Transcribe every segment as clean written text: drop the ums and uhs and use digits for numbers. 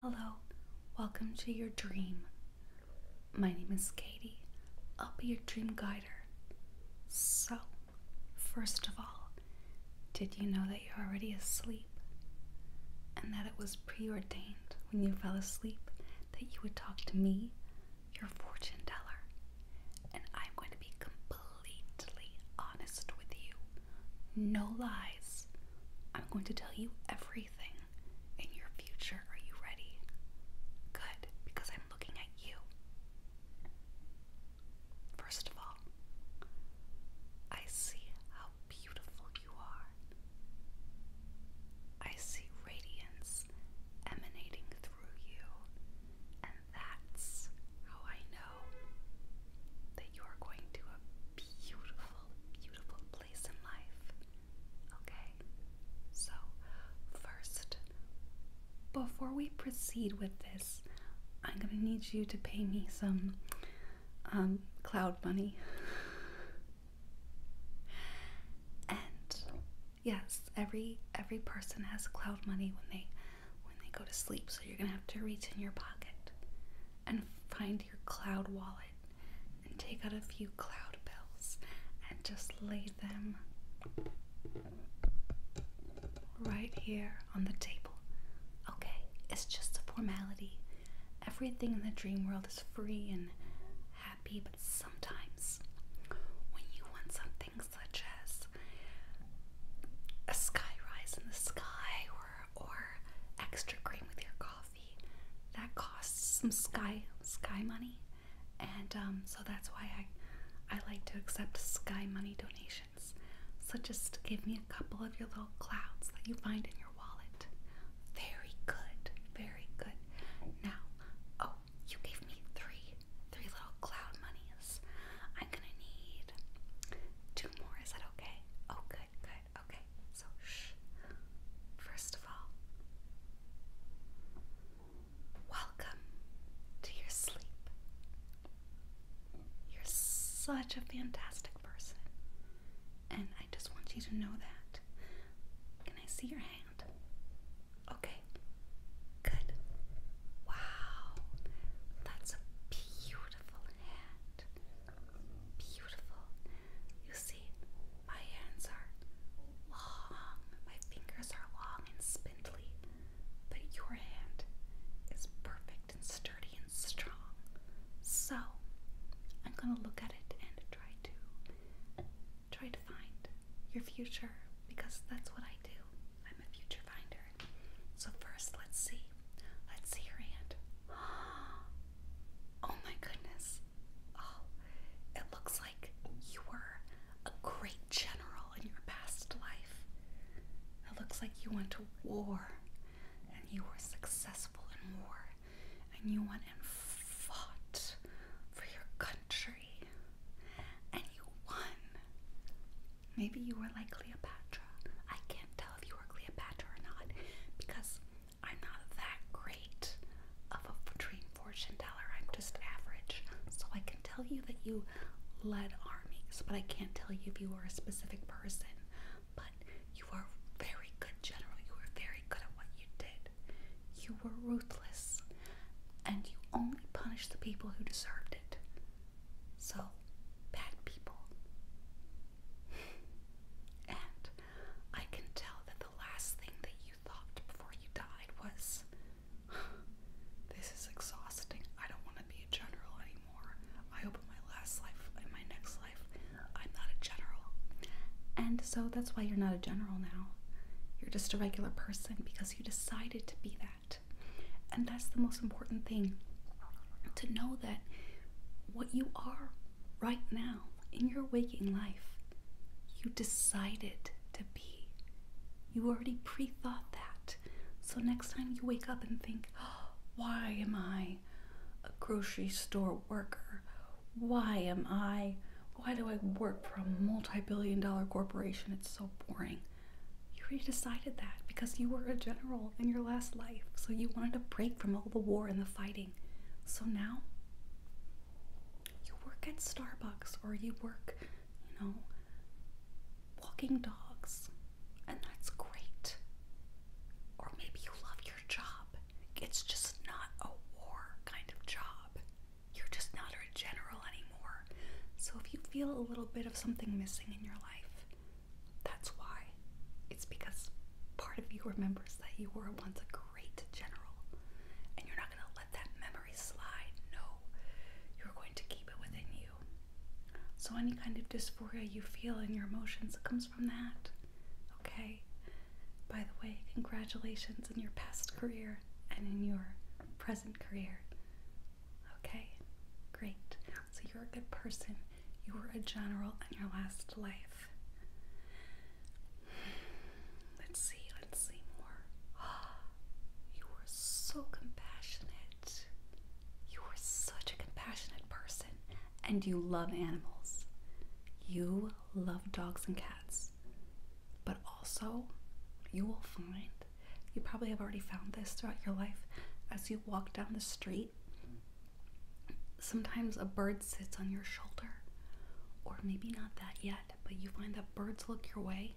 Hello, welcome to your dream. My name is Katie. I'll be your dream guider. So, first of all, did you know that you're already asleep? And that it was preordained when you fell asleep that you would talk to me, your fortune teller. And I'm going to be completely honest with you. No lies. I'm going to tell you everything in your future. Are you ready? Good, because I'm looking at you. First of all, I see how beautiful you are. I see radiance emanating through you, and that's how I know that you are going to a beautiful, beautiful place in life. Okay? So, first, before we proceed with this, I'm gonna need you to pay me some cloud money. And yes, every person has cloud money when they go to sleep. So you're gonna have to reach in your pocket and find your cloud wallet and take out a few cloud bills and just lay them right here on the table. Okay, it's just a formality. Everything in the dream world is free and happy, but sometimes when you want something such as a sky rise in the sky or extra cream with your coffee, that costs some sky money, and so that's why I like to accept sky money donations. So just give me a couple of your little clouds that you find in your wallet. Very good, very good. Now, oh, you gave me three little cloud monies. I'm gonna need two more. Is that okay? Oh, good. Okay. So, shh. First of all, welcome to your sleep. You're such a fantastic person, and I just want you to know that. Can I see your hand? Okay. Good. Wow. That's a beautiful hand. Beautiful. You see, my hands are long. My fingers are long and spindly. But your hand is perfect and sturdy and strong. So, I'm going to look at it and try to find your future, because that's what I do. I'm a future finder. So first, let's see your hand. Oh my goodness. Oh, it looks like you were a great general in your past life. It looks like you went to war and you were successful in war, and you went and fought for your country and you won. Maybe you were like Cleopatra. I can't tell if you were Cleopatra or not, because I'm not that great of a dream fortune teller. I'm just average. So I can tell you that you led armies, but I can't tell you if you were a specific person. But you were a very good general. You were very good at what you did. You were ruthless, and you only punished the people who deserved it. So, bad people. And I can tell that the last thing that you thought before you died was, this is exhausting. I don't want to be a general anymore. I hope in my last life, in my next life, I'm not a general. And so that's why you're not a general now. You're just a regular person because you decided to be that. And that's the most important thing, to know that what you are right now in your waking life, you decided to be. You already pre-thought that. So next time you wake up and think, oh, why am I a grocery store worker? Why do I work for a multi-billion-dollar corporation? It's so boring. You already decided that because you were a general in your last life. So you wanted to break from all the war and the fighting. So now you work at Starbucks, or you work, walking dogs, and that's great. Or maybe you love your job. It's just feel a little bit of something missing in your life. That's why. It's because part of you remembers that you were once a great general, and you're not going to let that memory slide. No, you're going to keep it within you. So any kind of dysphoria you feel in your emotions comes from that. Okay? By the way, congratulations in your past career and in your present career. Okay? Great. So you're a good person. You were a general in your last life. Let's see more. You were so compassionate. You were such a compassionate person. And you love animals. You love dogs and cats. But also, you will find, you probably have already found this throughout your life, as you walk down the street, sometimes a bird sits on your shoulder, or maybe not that yet, but you find that birds look your way,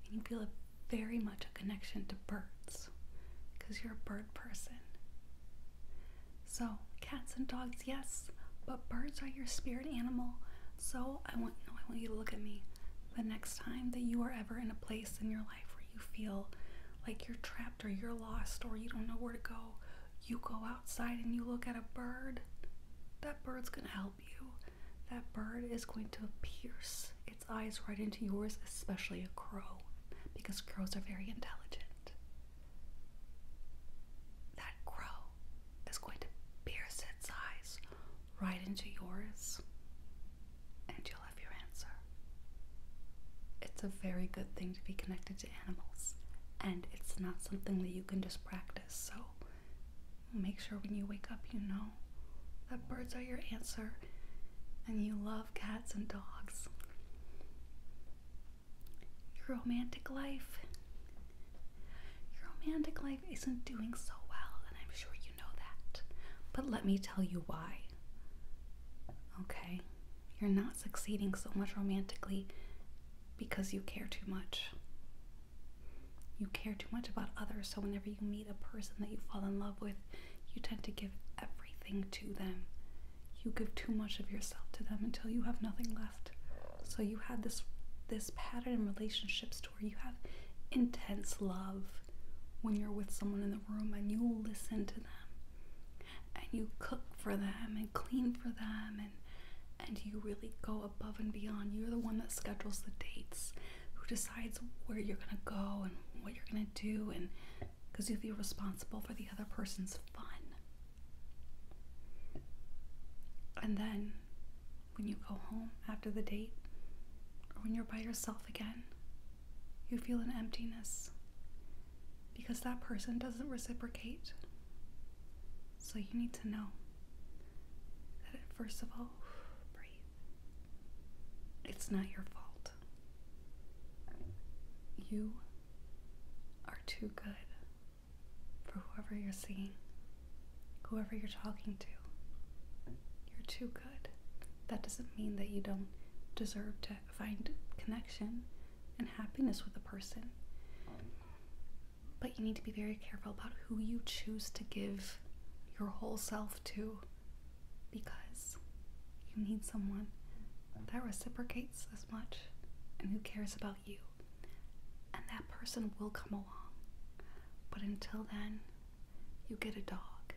and you feel very much a connection to birds, because you're a bird person. So, cats and dogs, yes, but birds are your spirit animal. So, I want you to look at me the next time that you are ever in a place in your life where you feel like you're trapped or you're lost or you don't know where to go. You go outside and you look at a bird. That bird's gonna help you. That bird is going to pierce its eyes right into yours, especially a crow, because crows are very intelligent. That crow is going to pierce its eyes right into yours, and you'll have your answer. It's a very good thing to be connected to animals, and it's not something that you can just practice, so make sure when you wake up you know that birds are your answer, and you love cats and dogs. Your romantic life isn't doing so well, and I'm sure you know that. But let me tell you why. Okay? You're not succeeding so much romantically because you care too much. You care too much about others, so whenever you meet a person that you fall in love with, you tend to give everything to them. You give too much of yourself to them until you have nothing left. So you have this pattern in relationships to where you have intense love when you're with someone in the room, and you listen to them, and you cook for them and clean for them, and you really go above and beyond. You're the one that schedules the dates, who decides where you're gonna go and what you're gonna do, and because you feel responsible for the other person's fun. And then when you go home after the date, or when you're by yourself again, you feel an emptiness because that person doesn't reciprocate. So you need to know that, first of all, breathe. It's not your fault. You are too good for whoever you're seeing, whoever you're talking to. You're too good. That doesn't mean that you don't deserve to find connection and happiness with a person. But you need to be very careful about who you choose to give your whole self to, because you need someone that reciprocates as much and who cares about you. And that person will come along. But until then, you get a dog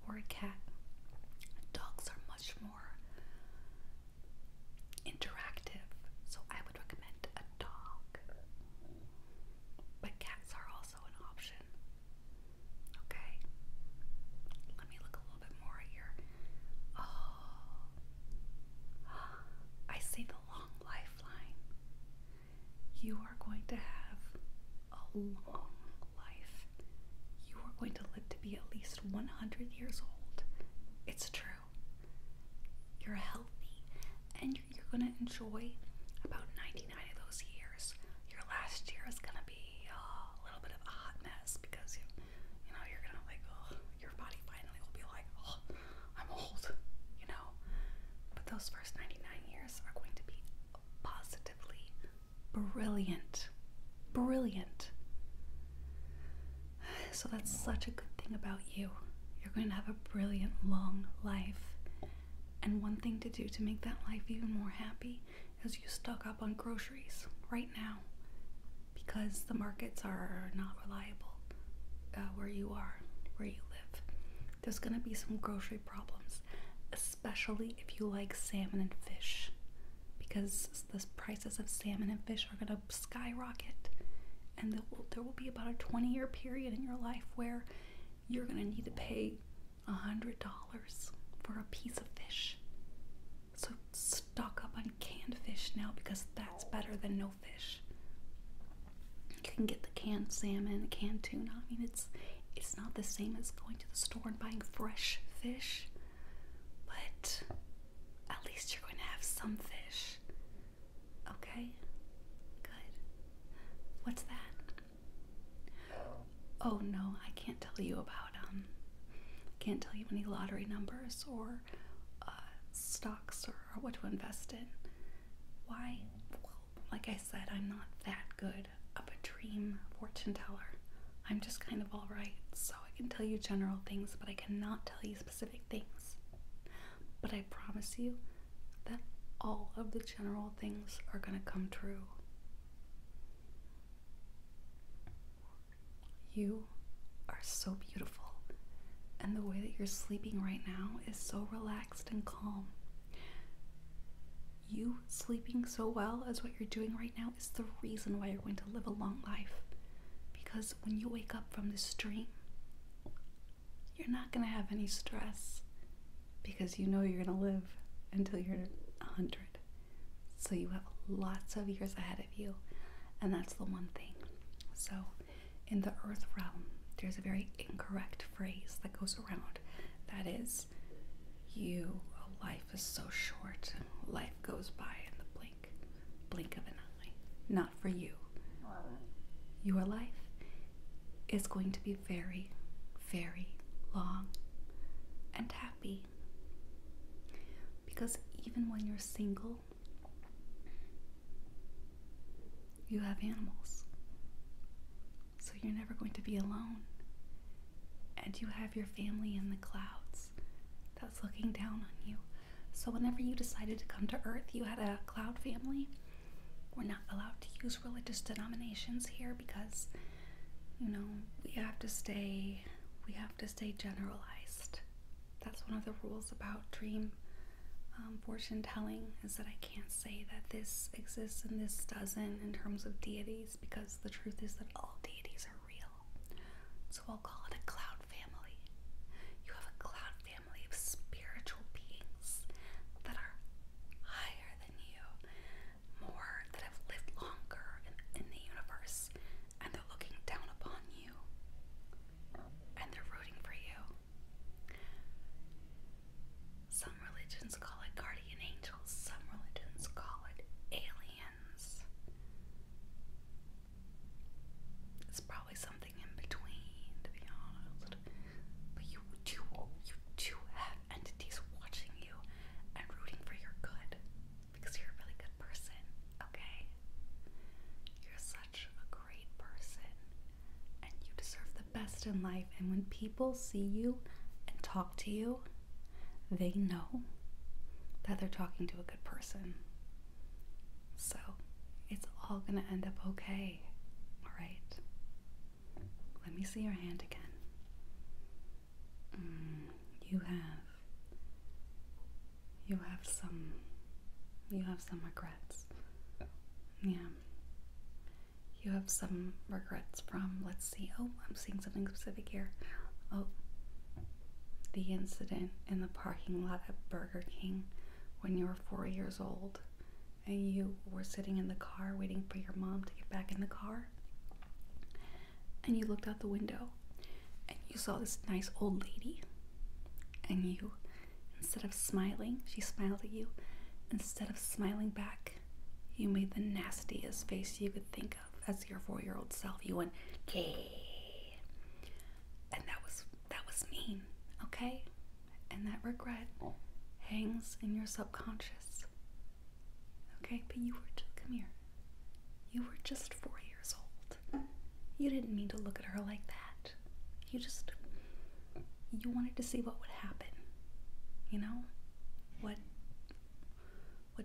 or a cat. Dogs are much more interactive, so I would recommend a dog. But cats are also an option. Okay? Let me look a little bit more here. Oh, I see the long lifeline. You are going to have a long life. You are going to live to be at least 100 years old. It's true. You're healthy, and you're going to enjoy about 99 of those years. Your last year is going to be a little bit of a hot mess because you know, you're going to your body finally will be like, oh, I'm old, you know. But those first 99 years are going to be positively brilliant. Brilliant. So that's such a good thing about you. You're going to have a brilliant long life. And one thing to do to make that life even more happy is you stock up on groceries right now, because the markets are not reliable where you are, where you live. There's going to be some grocery problems, especially if you like salmon and fish, because the prices of salmon and fish are going to skyrocket. And there will be about a 20-year period in your life where you're going to need to pay $100 for a piece of fish. So stock up on canned fish now, because that's better than no fish. You can get the canned salmon, canned tuna. I mean, it's not the same as going to the store and buying fresh fish, but at least you're going to have some fish. Okay? Good. What's that? Oh no, I can't tell you about can't tell you any lottery numbers or stocks or what to invest in. Why? Well, like I said, I'm not that good of a dream fortune teller. I'm just kind of alright, so I can tell you general things, but I cannot tell you specific things. But I promise you that all of the general things are going to come true. You are so beautiful, and the way that you're sleeping right now is so relaxed and calm. You sleeping so well as what you're doing right now is the reason why you're going to live a long life. Because when you wake up from this dream, you're not going to have any stress, because you know you're going to live until you're 100. So you have lots of years ahead of you, and that's the one thing. So in the earth realm, there's a very incorrect phrase that goes around. That is, life is so short. Life goes by in the blink of an eye. Not for you. Your life is going to be very, very long and happy. Because even when you're single, you have animals. So you're never going to be alone. And you have your family in the clouds that's looking down on you. So whenever you decided to come to Earth, you had a cloud family. We're not allowed to use religious denominations here because, we have to stay generalized. That's one of the rules about dream fortune telling, is that I can't say that this exists and this doesn't in terms of deities, because the truth is that all deities are real. So I'll call it a cloud family. You have a cloud family of spiritual beings that are higher than you, that have lived longer in the universe, and they're looking down upon you, and they're rooting for you. Some religions call it guardian angels, some religions call it aliens. It's probably something in between, to be honest. But you do have entities watching you and rooting for your good, because you're a really good person, okay? You're such a great person, and you deserve the best in life. And when people see you and talk to you, they know that they're talking to a good person. So it's all gonna end up okay. All right. Let me see your hand again. You have some regrets. Yeah. You have some regrets from, let's see. Oh, I'm seeing something specific here. Oh, the incident in the parking lot at Burger King when you were 4 years old and you were sitting in the car waiting for your mom to get back in the car, and you looked out the window and you saw this nice old lady, and you, instead of smiling, she smiled at you. Instead of smiling back, you made the nastiest face you could think of as your 4-year-old self. You went, "Gay," and that was mean. Okay? And that regret hangs in your subconscious. Okay? But come here. You were just 4 years old. You didn't mean to look at her like that. You wanted to see what would happen. what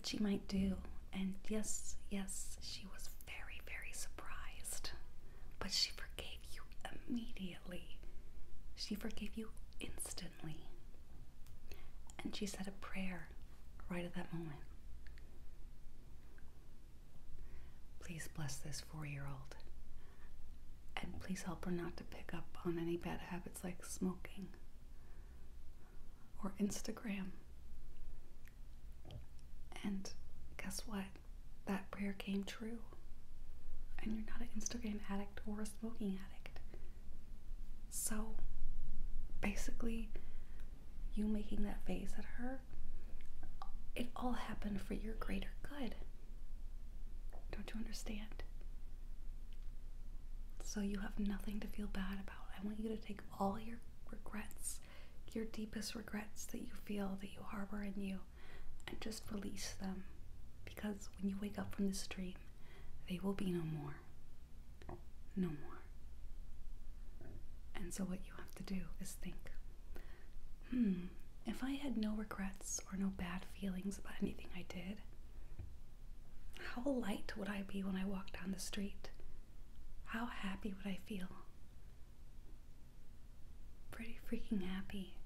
she might do. And yes, she was very, very surprised. But she forgave you immediately. She forgave you instantly. And she said a prayer right at that moment. Please bless this 4-year-old. And please help her not to pick up on any bad habits like smoking or Instagram. And guess what? That prayer came true. And you're not an Instagram addict or a smoking addict. So basically, you making that face at her, it all happened for your greater good. Don't you understand? So you have nothing to feel bad about. I want you to take all your regrets, your deepest regrets that you feel, that you harbor in you, and just release them. Because when you wake up from this dream, they will be no more. No more. And so what you have to do is think, if I had no regrets or no bad feelings about anything I did, how light would I be when I walk down the street? How happy would I feel? Pretty freaking happy.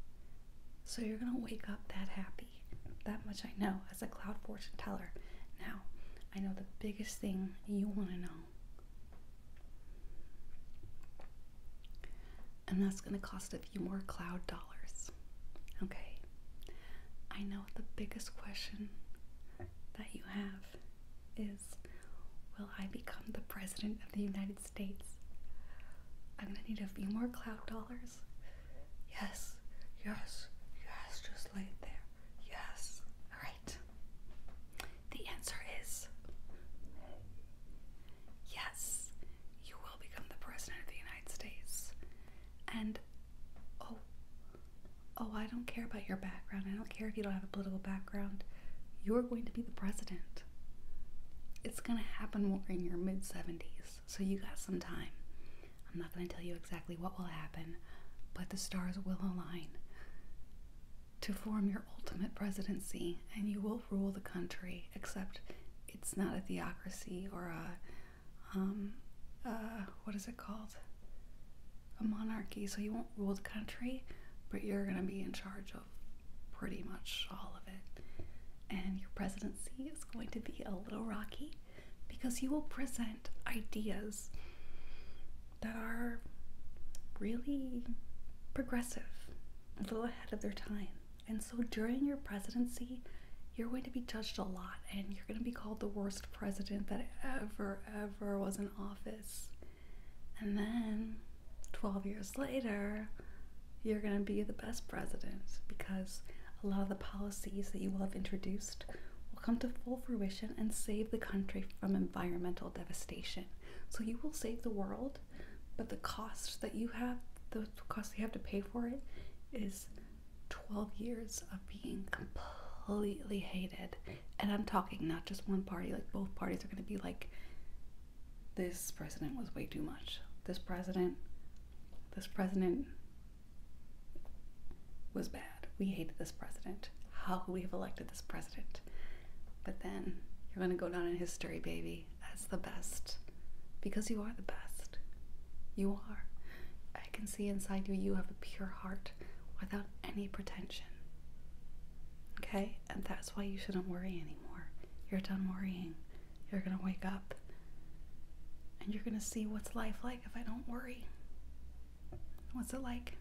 So you're gonna wake up that happy. That much I know as a cloud fortune teller. Now, I know the biggest thing you want to know. And that's going to cost a few more cloud dollars. Okay. I know the biggest question that you have is, will I become the president of the United States? I'm going to need a few more cloud dollars. Yes, just lay it there. Yes. All right. The answer is yes, you will become the president of the United States. And I don't care about your background. I don't care if you don't have a political background. You're going to be the president. It's going to happen more in your mid-70s, so you got some time. I'm not going to tell you exactly what will happen, but the stars will align to form your ultimate presidency, and you will rule the country, except it's not a theocracy or what is it called? A monarchy. So you won't rule the country, but you're going to be in charge of pretty much all of it. And your presidency is going to be a little rocky because you will present ideas that are really progressive, a little ahead of their time. And so during your presidency, you're going to be judged a lot, and you're going to be called the worst president that ever was in office. And then 12 years later, you're going to be the best president because a lot of the policies that you will have introduced will come to full fruition and save the country from environmental devastation. So you will save the world, but the cost that you have, the cost you have to pay for it is 12 years of being completely hated. And I'm talking not just one party, like both parties are going to be like, this president was way too much. This president was bad. We hated this president. How could we have elected this president? But then you're going to go down in history, baby, as the best. Because you are the best. You are. I can see inside you, you have a pure heart without any pretension. Okay? And that's why you shouldn't worry anymore. You're done worrying. You're going to wake up and you're going to see what's life like if I don't worry. What's it like?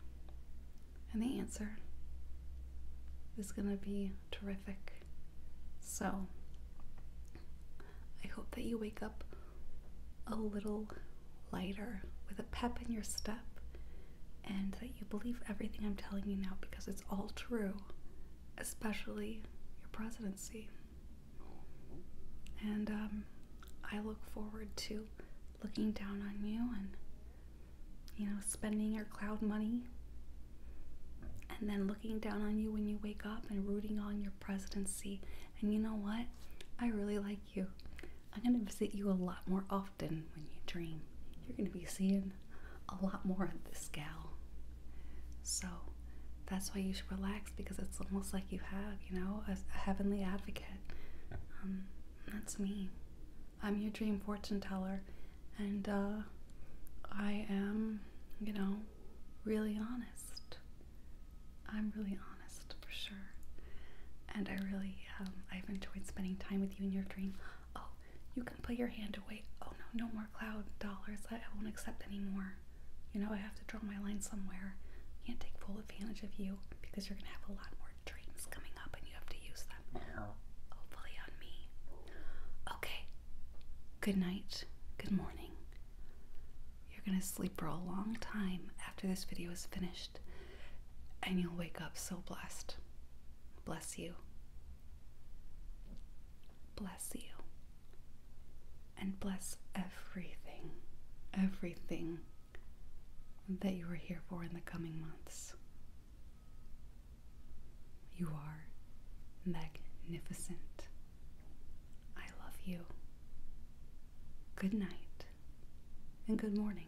And the answer is going to be terrific. So, I hope that you wake up a little lighter with a pep in your step, and that you believe everything I'm telling you now because it's all true, especially your presidency. And I look forward to looking down on you and, spending your cloud money, and then looking down on you when you wake up and rooting on your presidency. And you know what? I really like you. I'm going to visit you a lot more often when you dream. You're going to be seeing a lot more of this gal. So That's why you should relax, because it's almost like you have, you know, a heavenly advocate. That's me. I'm your dream fortune teller, and I am, you know, really honest. I'm really honest, for sure. And I've enjoyed spending time with you in your dream. Oh, you can put your hand away. Oh no, no more cloud dollars. I won't accept any more. You know, I have to draw my line somewhere. Can't take full advantage of you, because you're gonna have a lot more dreams coming up and you have to use them. Hopefully on me. Okay. Good night. Good morning. You're gonna sleep for a long time after this video is finished, and you'll wake up so blessed. Bless you. Bless you. And bless everything that you are here for in the coming months. You are magnificent. I love you. Good night and good morning.